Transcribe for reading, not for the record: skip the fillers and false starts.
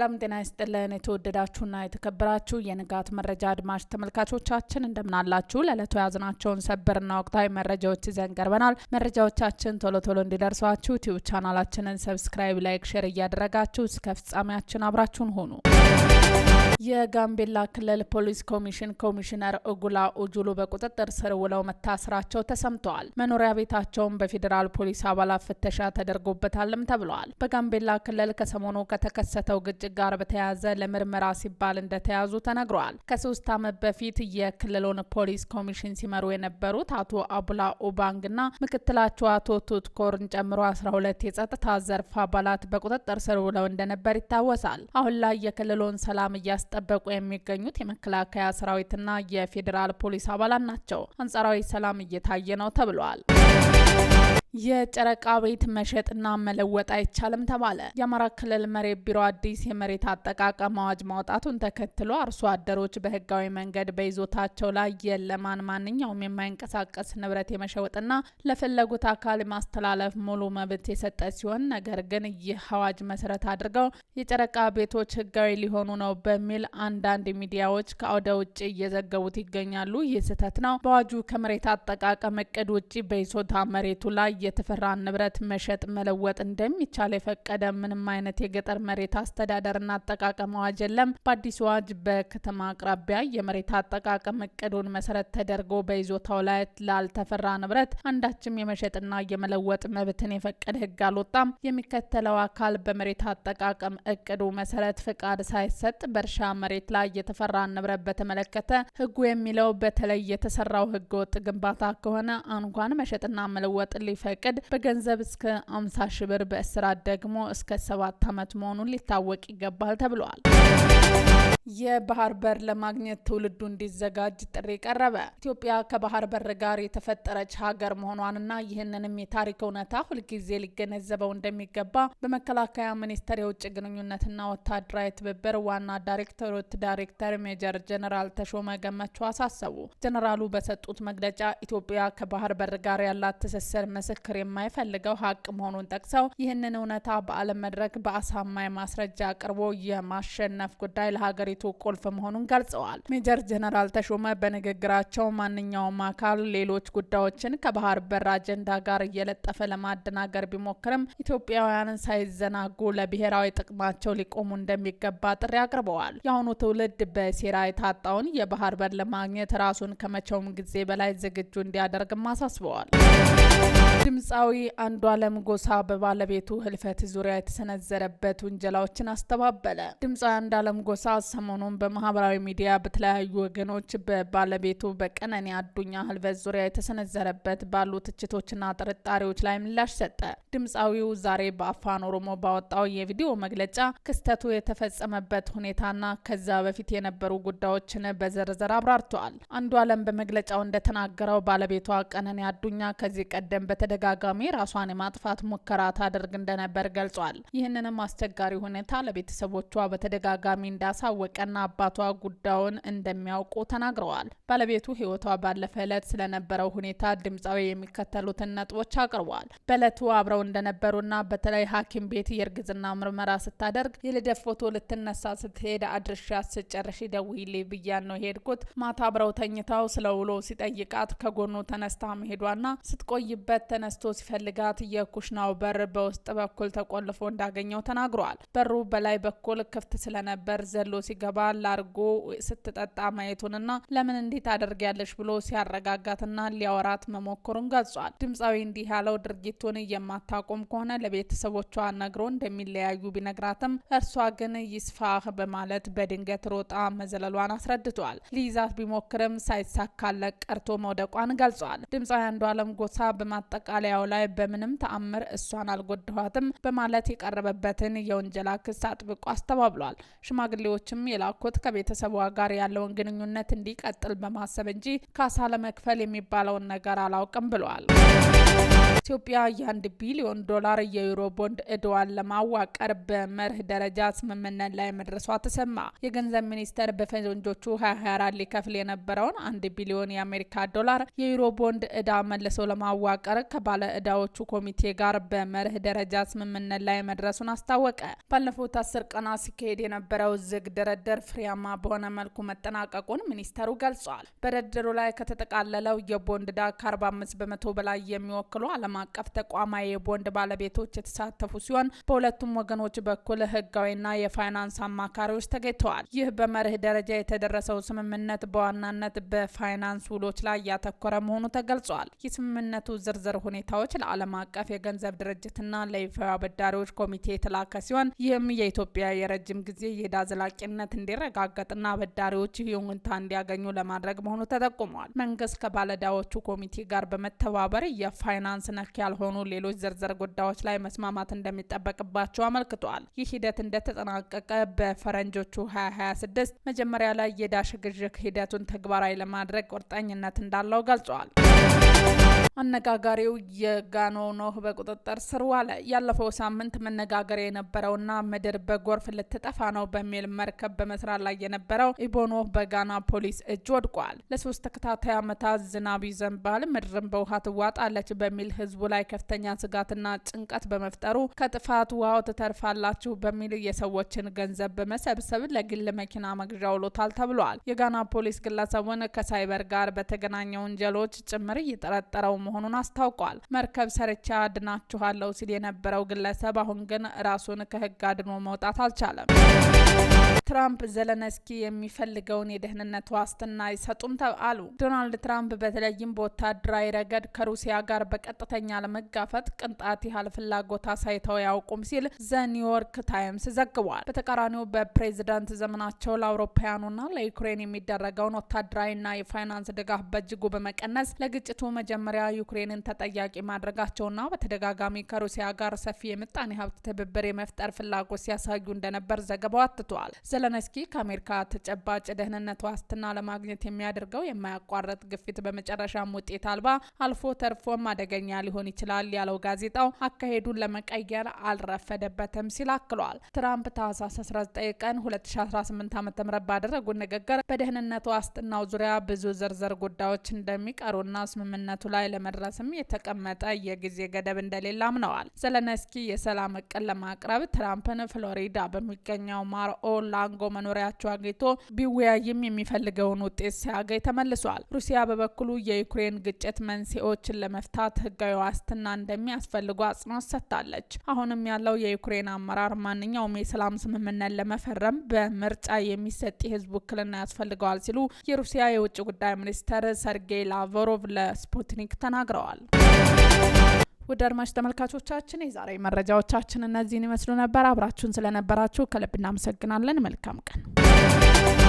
ሰላም ጤና ይስጥልን የተወደዳችሁና የተከበራችሁ የንጋት መረጃ አድማጭ ተመልካቾቻችን እንደምን አላችሁ? ለዕለቱ ያዝናቸውን ሰበርና ወቅታዊ መረጃዎች ይዘን ቀርበናል። መረጃዎቻችን ቶሎ እንዲደርሷችሁ ዩቲዩብ ቻናላችንን ሰብስክራይብ፣ ላይክ፣ ሼር እያደረጋችሁ እስከ ፍጻሜያችን አብራችሁን ሆኑ። የጋምቤላ ክልል ፖሊስ ኮሚሽን ኮሚሽነር ኡጉላ ኡጁሉ በቁጥጥር ስር ውለው መታሰራቸው ተሰምተዋል። መኖሪያ ቤታቸውን በፌዴራል ፖሊስ አባላት ፍተሻ ተደርጎበታልም ተብለዋል። በጋምቤላ ክልል ከሰሞኑ ከተከሰተው ግጭት ጋር በተያያዘ ለምርመራ ሲባል እንደተያዙ ተነግረዋል። ከ3 ዓመት በፊት የክልሉን ፖሊስ ኮሚሽን ሲመሩ የነበሩት አቶ አቡላ ኡባንግና ምክትላቸው አቶ ቱትኮርን ጨምሮ 12 የጸጥታ ዘርፍ አባላት በቁጥጥር ስር ውለው እንደነበር ይታወሳል። አሁን ላይ የክልሉን ሰላም እያስጠበቁ የሚገኙት የመከላከያ ሰራዊትና የፌዴራል ፖሊስ አባላት ናቸው። አንጻራዊ ሰላም እየታየ ነው ተብሏል። የጨረቃ ቤት መሸጥና መለወጥ አይቻልም ተባለ። የአማራ ክልል መሬት ቢሮ አዲስ የመሬት አጠቃቀም አዋጅ ማውጣቱን ተከትሎ አርሶ አደሮች በህጋዊ መንገድ በይዞታቸው ላይ የለማን ማንኛውም የማይንቀሳቀስ ንብረት የመሸወጥና ለፈለጉት አካል ማስተላለፍ ሙሉ መብት የሰጠ ሲሆን ነገር ግን ይህ አዋጅ መሰረት አድርገው የጨረቃ ቤቶች ህጋዊ ሊሆኑ ነው በሚል አንዳንድ ሚዲያዎች ከአውደ ውጭ እየዘገቡት ይገኛሉ። ይህ ስህተት ነው። በአዋጁ ከመሬት አጠቃቀም እቅድ ውጭ በይዞታ መሬቱ ላይ የተፈራ ንብረት መሸጥ መለወጥ እንደሚቻል የፈቀደ ምንም አይነት የገጠር መሬት አስተዳደርና አጠቃቀም አዋጅ የለም። በአዲሱ አዋጅ በከተማ አቅራቢያ የመሬት አጠቃቀም እቅዱን መሰረት ተደርጎ በይዞታው ላይ ላልተፈራ ንብረት አንዳችም የመሸጥና የመለወጥ መብትን የፈቀደ ህግ አልወጣም። የሚከተለው አካል በመሬት አጠቃቀም እቅዱ መሰረት ፍቃድ ሳይሰጥ በእርሻ መሬት ላይ የተፈራ ንብረት በተመለከተ ህጉ የሚለው በተለይ የተሰራው ህገወጥ ግንባታ ከሆነ እንኳን መሸጥና መለወጥ ሊፈቅድ በገንዘብ እስከ 50 ሺህ ብር በእስራት ደግሞ እስከ 7 ዓመት መሆኑን ሊታወቅ ይገባል ተብሏል። የባህር በር ለማግኘት ትውልዱ እንዲዘጋጅ ጥሪ ቀረበ። ኢትዮጵያ ከባህር በር ጋር የተፈጠረች ሀገር መሆኗንና ይህንንም የታሪክ እውነታ ሁልጊዜ ሊገነዘበው እንደሚገባ በመከላከያ ሚኒስቴር የውጭ ግንኙነትና ወታደራዊ ትብብር ዋና ዳይሬክተር ሜጀር ጀነራል ተሾመ ገመቹ አሳሰቡ። ጀነራሉ በሰጡት መግለጫ ኢትዮጵያ ከባህር በር ጋር ያላት ትስስር ምስክር የማይፈልገው ሀቅ መሆኑን ጠቅሰው ይህንን እውነታ በዓለም መድረክ በአሳማኝ ማስረጃ አቅርቦ የማሸነፍ ጉዳይ ለሀገሪቱ ቁልፍ መሆኑን ገልጸዋል። ሜጀር ጀነራል ተሾመ በንግግራቸው ማንኛውም አካል ሌሎች ጉዳዮችን ከባህር በር አጀንዳ ጋር እየለጠፈ ለማደናገር ቢሞክርም ኢትዮጵያውያንን ሳይዘናጉ ለብሔራዊ ጥቅማቸው ሊቆሙ እንደሚገባ ጥሪ አቅርበዋል። የአሁኑ ትውልድ በሴራ የታጣውን የባህር በር ለማግኘት ራሱን ከመቼውም ጊዜ በላይ ዝግጁ እንዲያደርግም አሳስበዋል። ድምፃዊ አንዱዓለም ጎሳ በባለቤቱ ህልፈት ዙሪያ የተሰነዘረበት ውንጀላዎችን አስተባበለ። ድምፃዊ አንዱዓለም ጎሳ ሰሞኑን በማህበራዊ ሚዲያ በተለያዩ ወገኖች በባለቤቱ በቀነኒ አዱኛ ህልፈት ዙሪያ የተሰነዘረበት ባሉ ትችቶችና ጥርጣሬዎች ላይ ምላሽ ሰጠ። ድምፃዊው ዛሬ በአፋን ኦሮሞ ባወጣው የቪዲዮ መግለጫ ክስተቱ የተፈጸመበት ሁኔታና ከዛ በፊት የነበሩ ጉዳዮችን በዝርዝር አብራርተዋል። አንዱዓለም በመግለጫው እንደተናገረው ባለቤቷ ቀነኒ አዱኛ ከዚህ ቀደም በተደጋጋሚ ራሷን የማጥፋት ሙከራ ታደርግ እንደነበር ገልጿል። ይህንንም አስቸጋሪ ሁኔታ ለቤተሰቦቿ በተደጋጋሚ እንዳሳወቀና አባቷ ጉዳዩን እንደሚያውቁ ተናግረዋል። ባለቤቱ ህይወቷ ባለፈ ዕለት ስለነበረው ሁኔታ ድምፃዊ የሚከተሉትን ነጥቦች አቅርቧል። በዕለቱ አብረው እንደነበሩና በተለይ ሐኪም ቤት የእርግዝና ምርመራ ስታደርግ የልደት ፎቶ ልትነሳ ስትሄድ አድርሻ ስጨርሽ ደውዪልኝ ብያን ነው ሄድኩት። ማታ አብረው ተኝተው ስለ ውሎ ሲጠይቃት ከጎኑ ተነስታ መሄዷና ስትቆይበት ተነስቶ ሲፈልጋት የኩሽናው በር በውስጥ በኩል ተቆልፎ እንዳገኘው ተናግሯል። በሩ በላይ በኩል ክፍት ስለነበር ዘሎ ሲገባ ላርጎ ስትጠጣ ማየቱንና ለምን እንዴት አደርጊያለሽ ብሎ ሲያረጋጋትና ሊያወራት መሞከሩን ገልጿል። ድምፃዊ እንዲህ ያለው ድርጊቱን የማታቆም ከሆነ ለቤተሰቦቿ ነግሮ እንደሚለያዩ ቢነግራትም እርሷ ግን ይስፋህ በማለት በድንገት ሮጣ መዘለሏን አስረድቷል። ሊይዛት ቢሞክርም ሳይሳካለት ቀርቶ መውደቋን ገልጿል። ድምፃዊ አንዱዓለም ጎሳ በማጠቃለያው ላይ በምንም ተአምር እሷን አልጎዳኋትም በማለት የቀረበበትን የወንጀላ ክስ አጥብቆ አስተባብሏል። ሽማግሌዎችም የላኩት ከቤተሰቧ ጋር ያለውን ግንኙነት እንዲቀጥል በማሰብ እንጂ ካሳ ለመክፈል የሚባለውን ነገር አላውቅም ብለዋል። ኢትዮጵያ የ1 ቢሊዮን ዶላር የዩሮ ቦንድ ዕዳዋን ለማዋቀር በመርህ ደረጃ ስምምነት ላይ መድረሷ ተሰማ። የገንዘብ ሚኒስቴር በፈረንጆቹ 2024 ሊከፍል የነበረውን 1 ቢሊዮን የአሜሪካ ዶላር የዩሮ ቦንድ ዕዳ መልሶ ለማዋቀር ከባለ ዕዳዎቹ ኮሚቴ ጋር በመርህ ደረጃ ስምምነት ላይ መድረሱን አስታወቀ። ባለፉት 10 ቀናት ሲካሄድ የነበረው ዝግ ድርድር ፍሬያማ በሆነ መልኩ መጠናቀቁን ሚኒስተሩ ገልጿል። በድርድሩ ላይ ከተጠቃለለው የቦንድ ዕዳ ከ45 በመቶ በላይ የሚወክሉ ዓለም አቀፍ ተቋማዊ የቦንድ ባለቤቶች የተሳተፉ ሲሆን በሁለቱም ወገኖች በኩል ህጋዊና የፋይናንስ አማካሪዎች ተገኝተዋል። ይህ በመርህ ደረጃ የተደረሰው ስምምነት በዋናነት በፋይናንስ ውሎች ላይ ያተኮረ መሆኑ ተገልጿል። የስምምነቱ ዝርዝር ሁኔታዎች ለዓለም አቀፍ የገንዘብ ድርጅትና ለይፋዊ አበዳሪዎች ኮሚቴ የተላከ ሲሆን ይህም የኢትዮጵያ የረጅም ጊዜ የዕዳ ዘላቂነት እንዲረጋገጥና አበዳሪዎች ይሁንታ እንዲያገኙ ለማድረግ መሆኑ ተጠቁሟል። መንግስት ከባለዕዳዎቹ ኮሚቴ ጋር በመተባበር የፋይናንስ ነክ ያልሆኑ ሌሎች ዝርዝር ጉዳዮች ላይ መስማማት እንደሚጠበቅባቸው አመልክቷል። ይህ ሂደት እንደተጠናቀቀ በፈረንጆቹ 2026 መጀመሪያ ላይ የዕዳ ሽግሽግ ሂደቱን ተግባራዊ ለማድረግ ቁርጠኝነት እንዳለው ገልጿል። አነጋጋሪው የጋኖ ኖህ በቁጥጥር ስር ዋለ። ያለፈው ሳምንት መነጋገሪያ የነበረውና ምድር በጎርፍ ልትጠፋ ነው በሚል መርከብ በመስራት ላይ የነበረው ኢቦኖህ በጋና ፖሊስ እጅ ወድቋል። ለ3 ተከታታይ ዓመታት ዝናብ ይዘንባል፣ ምድርም በውሃ ትዋጣለች በሚል ህዝቡ ላይ ከፍተኛ ስጋትና ጭንቀት በመፍጠሩ ከጥፋት ውሃው ትተርፋላችሁ በሚል የሰዎችን ገንዘብ በመሰብሰብ ለግል መኪና መግዣ ውሎታል ተብሏል። የጋና ፖሊስ ግለሰቡን ከሳይበር ጋር በተገናኘ ወንጀሎች ጭምር እየጠረጠረው መሆኑን አስታውቋል። መርከብ ሰርቻ አድናችኋለሁ ሲል የነበረው ግለሰብ አሁን ግን ራሱን ከህግ አድኖ መውጣት አልቻለም። ትራምፕ ዘለንስኪ የሚፈልገውን የደህንነት ዋስትና አይሰጡም አሉ። ዶናልድ ትራምፕ በተለይም በወታደራዊ ረገድ ከሩሲያ ጋር በቀጥተኛ ለመጋፈጥ ቅንጣት ያህል ፍላጎት አሳይተው ያውቁም ሲል ዘ ኒውዮርክ ታይምስ ዘግቧል። በተቃራኒው በፕሬዝዳንት ዘመናቸው ለአውሮፓውያኑና ለዩክሬን የሚደረገውን ወታደራዊና የፋይናንስ ድጋፍ በእጅጉ በመቀነስ ለግጭቱ መጀመሪያ ዩክሬንን ተጠያቂ ማድረጋቸውና በተደጋጋሚ ከሩሲያ ጋር ሰፊ የምጣኔ ሀብት ትብብር የመፍጠር ፍላጎት ሲያሳዩ እንደነበር ዘገባው አትቷል። ዘለንስኪ ከአሜሪካ ተጨባጭ ደህንነት ዋስትና ለማግኘት የሚያደርገው የማያቋርጥ ግፊት በመጨረሻም ውጤት አልባ አልፎ ተርፎም አደገኛ ሊሆን ይችላል ያለው ጋዜጣው አካሄዱን ለመቀየር አልረፈደበትም ሲል አክሏል። ትራምፕ ታህሳስ 19 ቀን 2018 ዓ.ም ባደረጉት ንግግር በደህንነት ዋስትናው ዙሪያ ብዙ ዝርዝር ጉዳዮች እንደሚቀሩና ስምምነቱ ላይ ለመድረስም የተቀመጠ የጊዜ ገደብ እንደሌለ አምነዋል። ዘለንስኪ የሰላም እቅድ ለማቅረብ ትራምፕን ፍሎሪዳ በሚገኘው ማርኦ ላንጎ መኖሪያቸው አግኝቶ ቢወያይም የሚፈልገውን ውጤት ሲያገኝ ተመልሷል። ሩሲያ በበኩሉ የዩክሬን ግጭት መንስኤዎችን ለመፍታት ህጋዊ ዋስትና እንደሚያስፈልጉ አጽንኦት ሰጥታለች። አሁንም ያለው የዩክሬን አመራር ማንኛውም የሰላም ስምምነት ለመፈረም በምርጫ የሚሰጥ የህዝብ ውክልና ያስፈልገዋል ሲሉ የሩሲያ የውጭ ጉዳይ ሚኒስትር ሰርጌይ ላቭሮቭ ለስፑትኒክ ተናግረዋል። ውድ አድማጭ ተመልካቾቻችን የዛሬ መረጃዎቻችን እነዚህን ይመስሉ ነበር። አብራችሁን ስለነበራችሁ ከልብ እናመሰግናለን። መልካም ቀን።